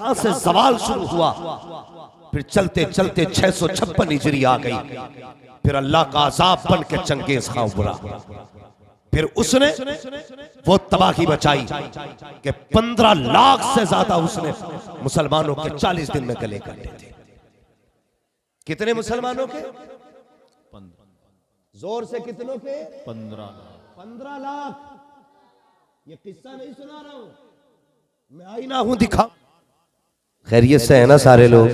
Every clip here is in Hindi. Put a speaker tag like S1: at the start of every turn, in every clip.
S1: यहां से सवाल शुरू हुआ, फिर चलते चलते 656 हिजरी आ गई, फिर अल्लाह का अजाब बन के चंगेज खां उभरा। फिर उसने वो तबाही मचाई कि 15 लाख से ज्यादा उसने मुसलमानों के 40 दिन में गले काटे थे। कितने मुसलमानों के? जोर से कितनों के? 15 लाख। ये किस्सा नहीं सुना रहा हूं मैं, आई ना हूं दिखा। खैरियत से है ना सारे लोग?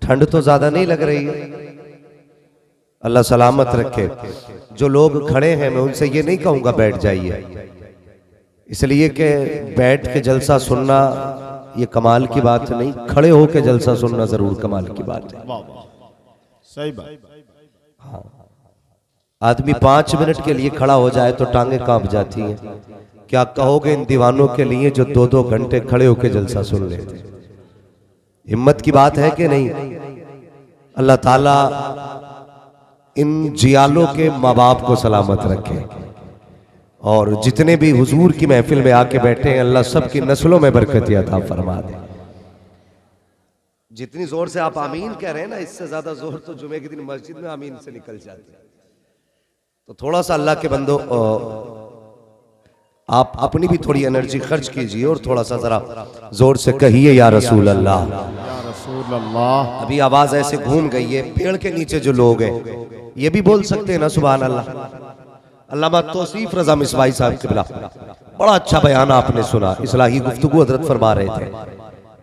S1: ठंड तो ज्यादा नहीं लग रही है? अल्लाह सलामत रखे। जो लोग खड़े हैं मैं उनसे ये नहीं कहूंगा बैठ जाइए, इसलिए कि बैठ के जलसा सुनना ये कमाल की बात नहीं, खड़े होके जलसा सुनना जरूर कमाल की बात है।
S2: सही बात।
S1: हाँ, आदमी 5 मिनट के लिए खड़ा हो जाए तो टांगे कांप जाती हैं। क्या कहोगे इन दीवानों के लिए जो 2-2 घंटे खड़े होके जलसा सुन लेते? हिम्मत की बात है कि नहीं? अल्लाह ताला इन जियालों के माँ बाप को सलामत रखे, और जितने भी हुजूर की महफिल में आके बैठे हैं अल्लाह सबकी नस्लों में बरकत अता फरमा दे। जितनी जोर से आप आमीन कह रहे हैं ना, इससे ज्यादा जोर तो जुमे के दिन मस्जिद में आमीन से निकल जाती है। तो थोड़ा सा अल्लाह के बंदो आप अपनी भी थोड़ी एनर्जी खर्च कीजिए और थोड़ा सा जरा जोर से कहिए या रसूल अल्लाह,
S2: या रसूल अल्लाह।
S1: अभी आवाज ऐसे घूम गई है, पेड़ के नीचे जो लोग हैं ये भी बोल सकते हैं ना सुभान अल्लाह। अल्लामा तौसीफ रजा मिसवाई साहब किबला, बड़ा अच्छा बयान आपने सुना, इस्लाही गुफ्तगू हजरत फरमा रहे थे,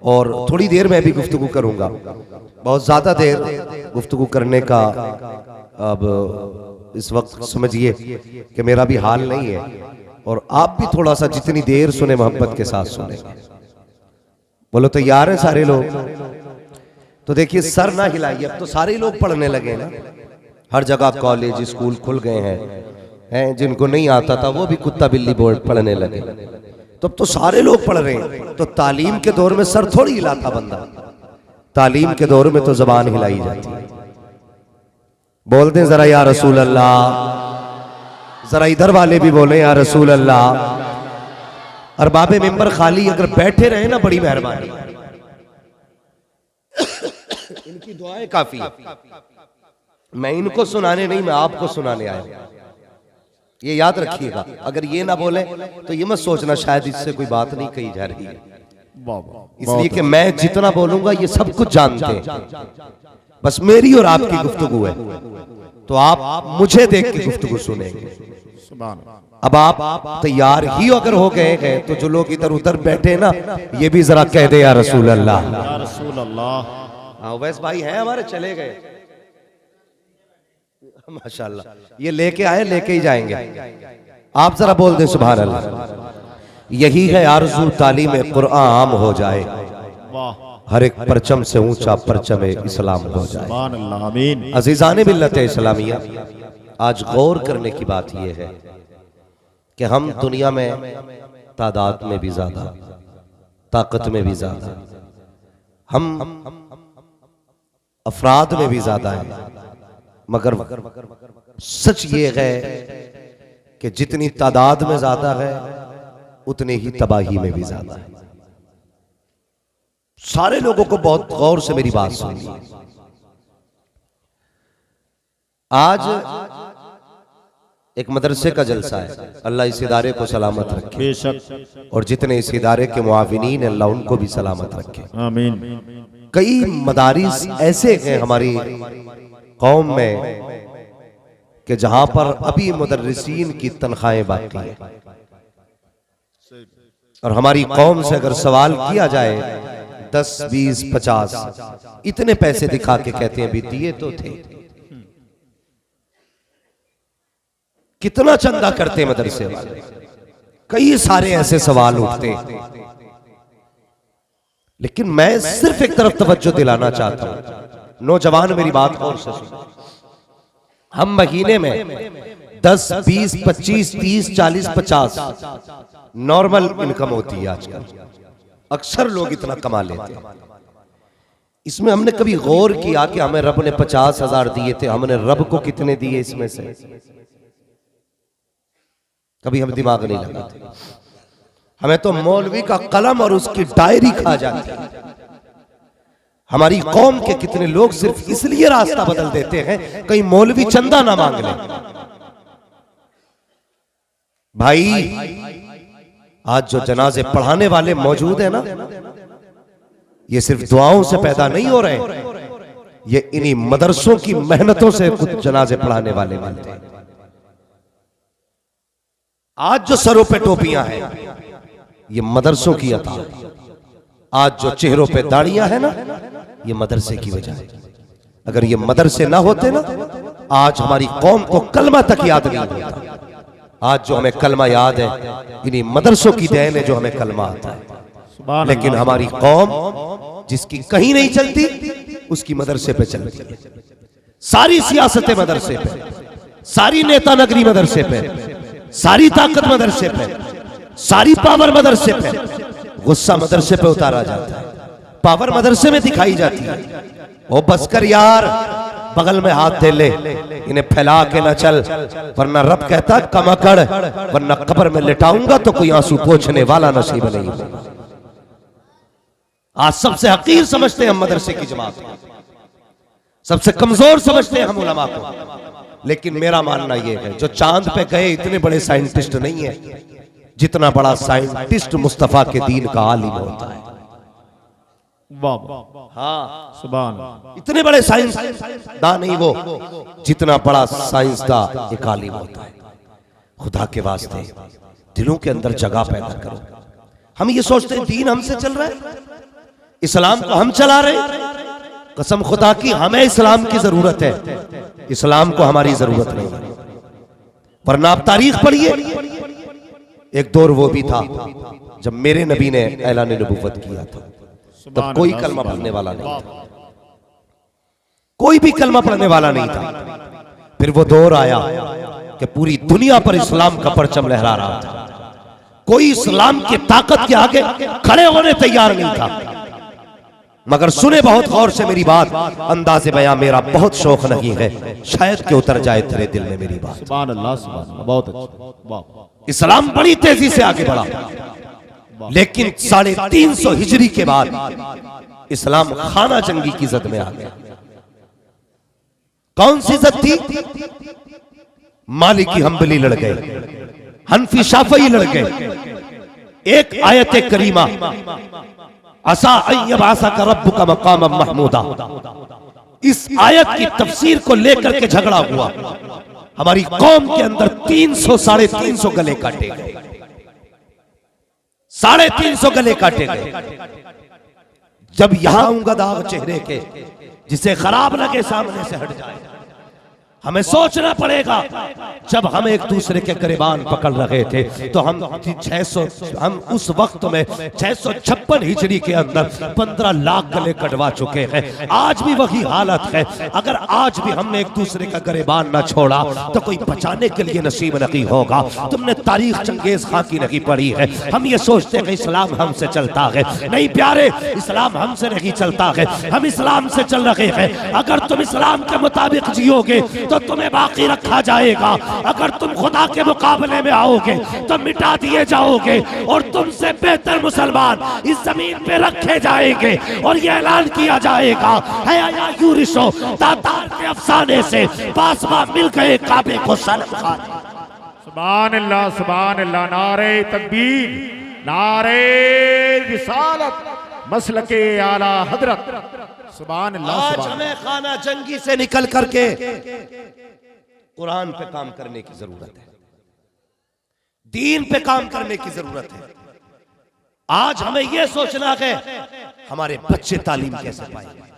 S1: और थोड़ी देर में भी गुफ्तगू करूंगा। बहुत ज्यादा देर गुफ्तगू करने का अब इस वक्त समझिए कि मेरा भी हाल नहीं है, और आप भी थोड़ा सा जितनी देर सुने मोहब्बत के साथ सुने। बोलो तैयार हैं सारे लोग? तो देखिए सर ना हिलाइए, अब तो सारे लोग पढ़ने लगे ना, हर जगह कॉलेज स्कूल खुल गए हैं, जिनको नहीं आता था वो भी कुत्ता बिल्ली बोर्ड पढ़ने लगे, तो अब तो सारे लोग पढ़ रहे हैं। तो तालीम के दौर में सर थोड़ी हिलाता बंदा, तालीम के दौर में तो जबान हिलाई जाती है। बोल दें जरा या रसूल अल्लाह, जरा इधर वाले भी बोले या रसूल अल्लाह। और बाबे मिंबर खाली अगर बैठे रहे ना बड़ी मेहरबानी, इनकी दुआएं काफी। मैं इनको सुनाने नहीं, मैं आपको सुनाने आया, ये याद रखिएगा। अगर ये ना बोले तो ये मत सोचना शायद इससे कोई बात नहीं कही जा रही है, इसलिए कि मैं जितना बोलूंगा ये सब कुछ जानते हैं, बस मेरी और आपकी गुफ्तगू है, तो आप मुझे देख के गुफ्तगू सुनेंगे। अब आप तैयार ही अगर हो गए हैं तो जो लोग इधर उधर बैठे ना ये भी जरा कह दे या रसूल अल्लाह,
S2: या रसूल अल्लाह।
S1: वैस भाई हैं हमारे, चले गए माशाल्लाह, ये लेके आए लेके ही जाएंगे। आप जरा बोल दें सुभान अल्लाह। यही है आरज़ू तालीम कुरान आम हो जाए, हर एक परचम से ऊंचा परचम इस्लाम हो जाए।
S2: सुभान अल्लाह, आमीन।
S1: अजीज़ान मिल्लत इस्लामिया, आज गौर करने की बात यह है कि हम दुनिया में तादाद में भी ज्यादा, ताकत में भी ज्यादा, हम अफराद में भी ज्यादा है, मगर सच ये है कि जितनी तादाद में ज्यादा है उतने ही तबाही में भी ज्यादा है। सारे लोगों को बहुत गौर से मेरी बात सुनिए। आज एक मदरसे का जलसा है, अल्लाह इस इदारे को सलामत रखे,
S2: बेशक,
S1: और जितने इस इदारे के मुआविनीन अल्लाह उनको भी सलामत रखे।
S2: आमीन।
S1: कई मदारिस ऐसे हैं हमारी कौम में कि जहां पर अभी मुदर्रिसीन की तनख्वाहें बाकी हैं, और हमारी कौम से अगर सवाल किया जाए 10, 20, 50 इतने पैसे दिखा के कहते हैं भी दिए तो थे, कितना चंदा करते मदरसे वाले। कई सारे ऐसे सवाल उठते, लेकिन मैं सिर्फ एक तरफ तवज्जो दिलाना चाहता हूं, नौजवान मेरी बात और से सुनो। हम महीने में 10, 20, 25, 30, 40, 50 नॉर्मल इनकम होती है आजकल, अक्सर लोग इतना कमा लेते हैं। इसमें हमने कभी गौर किया कि हमें रब ने 50,000 दिए थे, हमने रब को कितने दिए इसमें से? कभी हम दिमाग नहीं लगाते। हमें तो मौलवी का कलम और उसकी डायरी खा जाती है। हमारी कौम के कितने लोग सिर्फ इसलिए रास्ता बदल देते हैं कहीं मौलवी चंदा ना मांग ले। भाई आज जो जनाजे पढ़ाने वाले मौजूद हैं ना, ये सिर्फ दुआओं से पैदा नहीं हो रहे, ये इन्हीं मदरसों की मेहनतों से कुछ जनाजे पढ़ाने वाले मिलते हैं। आज जो सरों पे टोपियां हैं ये मदरसों की अता। आज जो चेहरों पे दाढ़ियां हैं ना, ये मदरसे की वजह है। अगर ये मदरसे ना होते ना, आज हमारी कौम को कलमा तक याद नहीं होता। आज जो हमें कलमा याद है इन्हीं मदरसों की देन है जो हमें कलमा आता है। लेकिन हमारी कौम जिसकी कहीं नहीं चलती उसकी मदरसे पे चलती है। सारी सियासतें मदरसे पे, सारी नेता नगरी मदरसे पे, सारी ताकत मदरसे पे, सारी पावर मदरसे पे। गुस्सा मदरसे पे उतारा जाता है, पावर मदरसे में दिखाई जाती है। ओ बस कर यार, बगल में हाथ दे ले, इन्हें फैला के न चल, वरना रब कहता कमकड़, वरना कब्र में लिटाऊंगा तो कोई आंसू पोंछने वाला नसीब नहीं होगा। आज सबसे हकीर समझते हैं हम मदरसे की जमात को, सबसे कमजोर समझते हैं हम उलमा को। लेकिन मेरा मानना यह है जो चांद पे गए इतने बड़े साइंटिस्ट नहीं है जितना बड़ा साइंटिस्ट मुस्तफा के दीन का आलिम होता है। हाँ,
S2: सुभान।
S1: इतने बड़े साइंसदान नहीं वो जितना बड़ा साइंसदा एक आलिम होता है। खुदा के वास्ते दिलों के अंदर जगह पैदा करो। हम ये सोचते हैं दीन हमसे चल रहा है, इस्लाम को हम चला रहे हैं। कसम खुदा की हमें इस्लाम की जरूरत है, इस्लाम को हमारी जरूरत नहीं है। वरना आप तारीख पढ़िए, एक दौर वो भी था जब मेरे नबी ने ऐलान नबुव्वत किया था, तब कोई कलमा पढ़ने वाला नहीं था, कोई भी कलमा पढ़ने वाला नहीं था। फिर वो दौर आया कि पूरी दुनिया पर इस्लाम का परचम लहरा रहा था, कोई इस्लाम की ताकत के आगे खड़े होने तैयार नहीं था। मगर सुने बहुत गौर से मेरी बात, अंदाज़े बयां मेरा बहुत शौक नहीं है, शायद कि उतर जाए तेरे दिल में मेरी बात।
S2: सुभान अल्लाह, सुभान अल्लाह, बहुत अच्छा।
S1: इस्लाम बड़ी तेजी से आगे बढ़ा, लेकिन 350 हिजरी के बाद इस्लाम खाना जंगी की जद में आ गया। कौन सी जद थी? मालिकी हम्बली लड़ गए, हनफी शाफई लड़ गए। एक आयत करीमा असा अय्यबासा का रब्बु का मकाम महमूदा, इस आयत की तफसीर को लेकर के झगड़ा हुआ। हमारी कौम के अंदर 300-350 गले काटे गए, 350 गले काटे गए। जब यहां आऊंगा दाग चेहरे के, जिसे खराब लगे सामने से हट जाए। हमें सोचना पड़ेगा, जब हम एक दूसरे के गिरबान पकड़ रहे थे तो हम उस वक्त में 656 हिजरी के अंदर 15 लाख गले कटवा चुके हैं। आज भी वही हालत है। अगर आज भी हमने एक दूसरे का गिरबान न छोड़ा तो कोई बचाने के लिए नसीब नहीं होगा। तुमने तारीख चंगेज खां की नहीं पढ़ी है। हम ये सोचते हैं इस्लाम हमसे चलता है, नहीं प्यारे, इस्लाम हमसे नहीं चलता है, हम इस्लाम से चल रहे हैं। अगर तुम इस्लाम के मुताबिक जियोगे तो तुम्हें बाकी रखा जाएगा, अगर तुम खुदा के मुकाबले में आओगे तो मिटा दिए जाओगे और तुमसे बेहतर मुसलमान इस जमीन पे रखे जाएंगे। और ये ऐलान किया जाएगा, है आया यूरिशो तातार के अफसाने से पासवा मिल गए काबे को सनम खान।
S2: सुभान अल्लाह, सुभान अल्लाह। नारे तकबीर, नारे रिसालत, मसलके आला हजरत। सुभान अल्लाह।
S1: आज हमें खाना जंगी से निकल करके कुरान पे काम करने की जरूरत है, दीन पे काम करने की जरूरत है। आज हमें यह सोचना है हमारे बच्चे तालीम कैसे पाएंगे,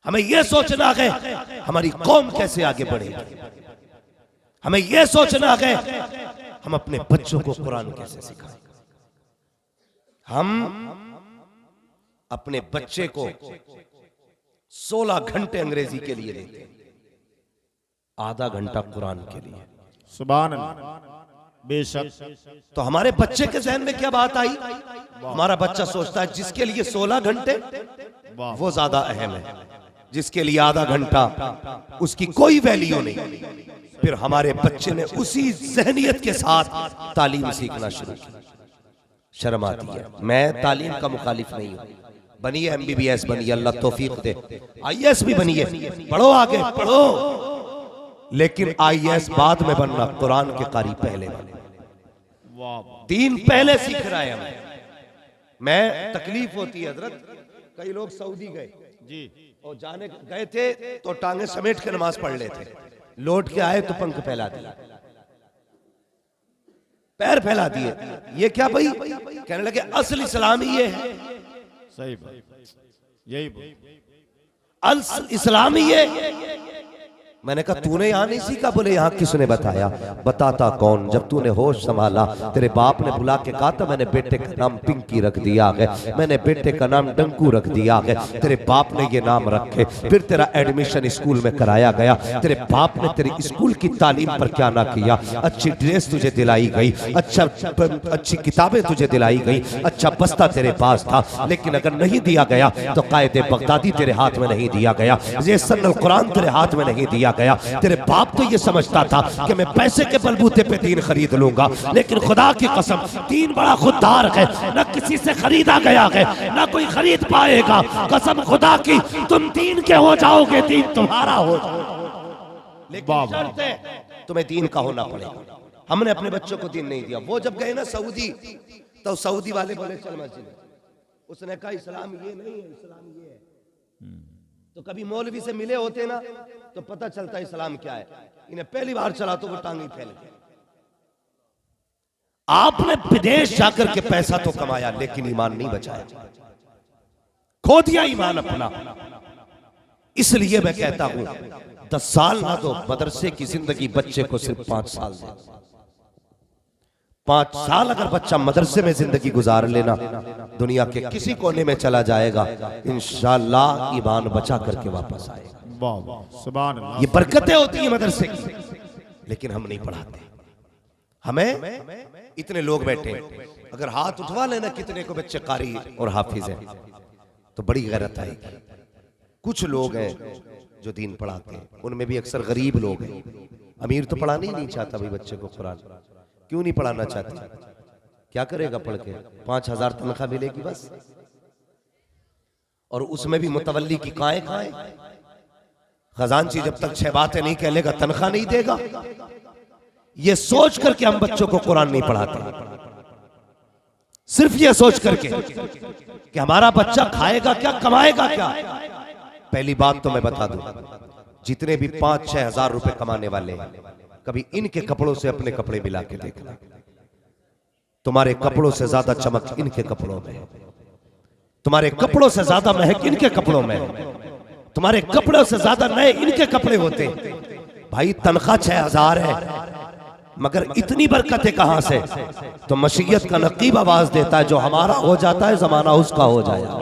S1: हमें यह सोचना है हमारी कौम कैसे आगे बढ़ेगी, हमें यह सोचना है हम अपने बच्चों को कुरान कैसे सिखाएं। हम अपने बच्चे को 16 घंटे अंग्रेजी के लिए देते हैं, आधा घंटा कुरान के लिए।
S2: सुभान अल्लाह, बेशक।
S1: तो हमारे बच्चे के जहन में क्या बात आई? हमारा बच्चा सोचता है जिसके लिए 16 घंटे वो ज्यादा अहम है, जिसके लिए आधा घंटा उसकी कोई वैल्यू नहीं। फिर हमारे बच्चे ने उसी जहनियत के साथ तालीम सीखना शुरू की। शर्म आती है। मैं तालीम का मुखालिफ नहीं हूं, बनिए MBBS बनिए, अल्लाह तौफीक दे, IAS भी बनिए, पढ़ो आगे पढ़ो, लेकिन IAS बाद में बनना, कुरान के कारी पहले बने। दीन पहले सीख रहा है हमें। मैं तकलीफ होती है हजरत, कई लोग सऊदी गए
S2: जी
S1: और जाने गए थे तो टांगे समेट के नमाज पढ़ लेते, लौट के आए तो पंख फैला दिए, पैर फैला दिए। ये क्या भाई? कहने लगे असल इस्लाम ही ये है।
S2: सही बात, यही बात।
S1: असल इस्लाम ही ये। मैंने कहा तूने यहाँ नहीं सीखा? बोले यहाँ किसने बताया? बताता कौन? जब तूने होश संभाला तेरे बाप ने बुला के कहा था मैंने बेटे का नाम पिंकी रख दिया है, मैंने बेटे का नाम डंकू रख दिया है, तेरे बाप ने ये नाम रखे, फिर तेरा एडमिशन स्कूल में कराया गया, तेरे बाप ने तेरी स्कूल की तालीम पर क्या ना किया, अच्छी ड्रेस तुझे दिलाई गई, अच्छी किताबें तुझे दिलाई गई, अच्छा बस्ता तेरे पास था, लेकिन अगर नहीं दिया गया तो कायदे बगदादी तेरे हाथ में नहीं दिया गया, ये सन्नल कुरान तेरे हाथ में नहीं दिया गया। तेरे बाप तो ये समझता था कि मैं पैसे के बलबूते पे दीन खरीद लूंगा, लेकिन खुदा की कसम दीन बड़ा खुददार है, न किसी से खरीदा गया है न कोई खरीद पाएगा। कसम खुदा की तुम दीन के हो जाओगे, दीन तुम्हारा हो जाओगे, लेकिन शर्त है तुम्हें दीन का होना पड़ेगा। हमने अपने बच्चों को दीन नहीं दिया। वो जब गए ना सऊदी तो सऊदी वाले बोले चल मस्जिद, उसने कहा इस्लाम ये नहीं है, इस्लाम ये है। तो कभी मौलवी से मिले होते ना तो पता चलता इस्लाम क्या है। इन्हें पहली बार चला तो वो टांगी फैल गई। आपने विदेश जाकर के पैसा तो कमाया लेकिन ईमान नहीं बचाया, खो दिया ईमान अपना। इसलिए मैं कहता हूं 10 साल ना दो, मदरसे की जिंदगी बच्चे को सिर्फ 5 साल दे। 5 साल अगर बच्चा मदरसे में जिंदगी गुजार लेना, दुनिया के किसी कोने में चला जाएगा, इंशाअल्लाह ईमान बचा करके वापस आएगा।
S2: वाह वाह, सुभान अल्लाह।
S1: ये बरकतें होती है मदरसे की, लेकिन हम नहीं पढ़ाते। हमें इतने लोग बैठे, अगर हाथ उठवा लेना कितने को बच्चे कारी और हाफिज हैं तो बड़ी गैरत आएगी। कुछ लोग हैं जो दीन पढ़ाते हैं, उनमें भी अक्सर गरीब लोग हैं। अमीर तो पढ़ाना ही नहीं चाहता भाई बच्चे को कुरान, क्यों नहीं पढ़ाना चाहते? क्या करेगा पढ़ के? 5000 तनख्वाह मिलेगी बस, और उसमें भी मुतवल्ली की काए खाए। खजांची जब तक 6 बातें नहीं कह लेगा तनख्वाह नहीं देगा। ये सोच करके हम बच्चों को कुरान नहीं पढ़ाते, सिर्फ ये सोच करके कि हमारा बच्चा खाएगा क्या, कमाएगा क्या। पहली बात तो मैं बता दूं, जितने भी 5-6 हजार रुपए कमाने वाले हैं, कभी इनके कपड़ों से अपने कपड़े मिला के देखना। तुम्हारे कपड़ों से ज्यादा चमक इनके कपड़ों में है, तुम्हारे कपड़ों से ज्यादा महक इनके कपड़ों में है, तुम्हारे कपड़ों से ज्यादा नए इनके कपड़े होते। भाई तनख्वाह 6000 है, मगर इतनी बरकतें कहां से? तो मशीयत का नकीब आवाज देता है, जो हमारा हो जाता है जमाना उसका हो जाएगा।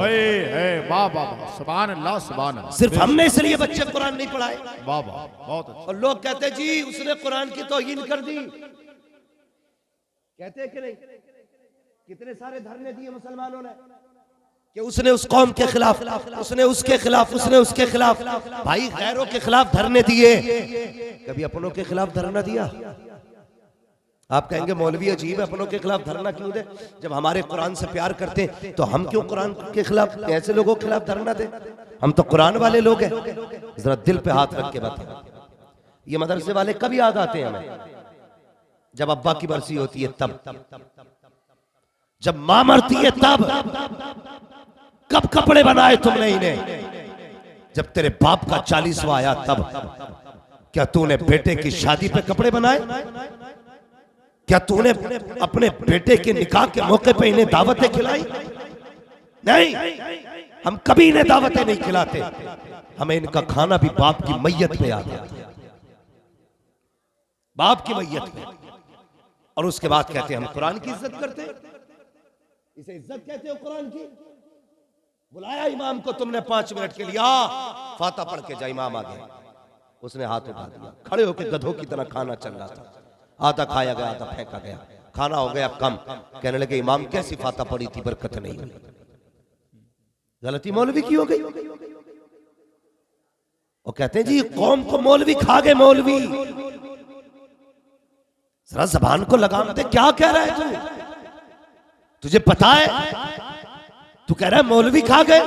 S2: वाह वाह, सुभान अल्लाह, सुभान अल्लाह।
S1: सिर्फ हमने इसलिए बच्चे कुरान नहीं पढ़ाए।
S2: वाह वाह, बहुत अच्छा।
S1: और लोग कहते जी उसने कुरान की तौहीन कर दी, कहते हैं कि नहीं? कितने सारे धरने दिए मुसलमानों ने कि उसने उस कौम के खिलाफ, उसने उसके खिलाफ, उसने उसके खिलाफ। भाई गैरों के खिलाफ धरने दिए, कभी अपनों के खिलाफ धरना दिया? आप कहेंगे मौलवी अजीब है, अपनों के खिलाफ धरना क्यों दे? जब हमारे कुरान से प्यार करते तो हम क्यों कुरान के खिलाफ, ऐसे लोगों के खिलाफ धरना दे? हम तो कुरान वाले लोग हैं। जरा दिल पे हाथ रख के बता, ये मदरसे वाले कब याद आते हैं हमें? जब अब्बा की बरसी होती है तब, जब मां मरती है तब। कब कपड़े बनाए तुमने इन्हें? जब तेरे बाप का 40वां आया तब। क्या तूने बेटे की शादी पे कपड़े बनाए? क्या तूने अपने बेटे के निकाह के मौके पे इन्हें दावतें खिलाई? नहीं, हम कभी इन्हें दावतें नहीं खिलाते। हमें इनका खाना भी बाप की मैयत पे याद आता है, बाप की मैयत पे। और उसके बाद कहते हैं हम कुरान की इज्जत करते हैं। इसे इज्जत कहते हो कुरान की? बुलाया इमाम को तुमने 5 मिनट के लिए, फाता पढ़ के जा। इमाम आ गया, उसने हाथ उठा दिया, खड़े होकर गधों की तरह खाना चल रहा था। आधा खाया गया, आधा फेंका गया, खाना हो गया कम। कहने लगे इमाम कैसी फाता पड़ी थी, बरकत नहीं हुई। गलती मौलवी की हो गई। और कहते हैं जी कौम को मौलवी खा गए। मौलवी जरा जबान को लगाम दे, क्या कह रहा है तू? तुझे पता है? तू कह रहा है मौलवी खा गए।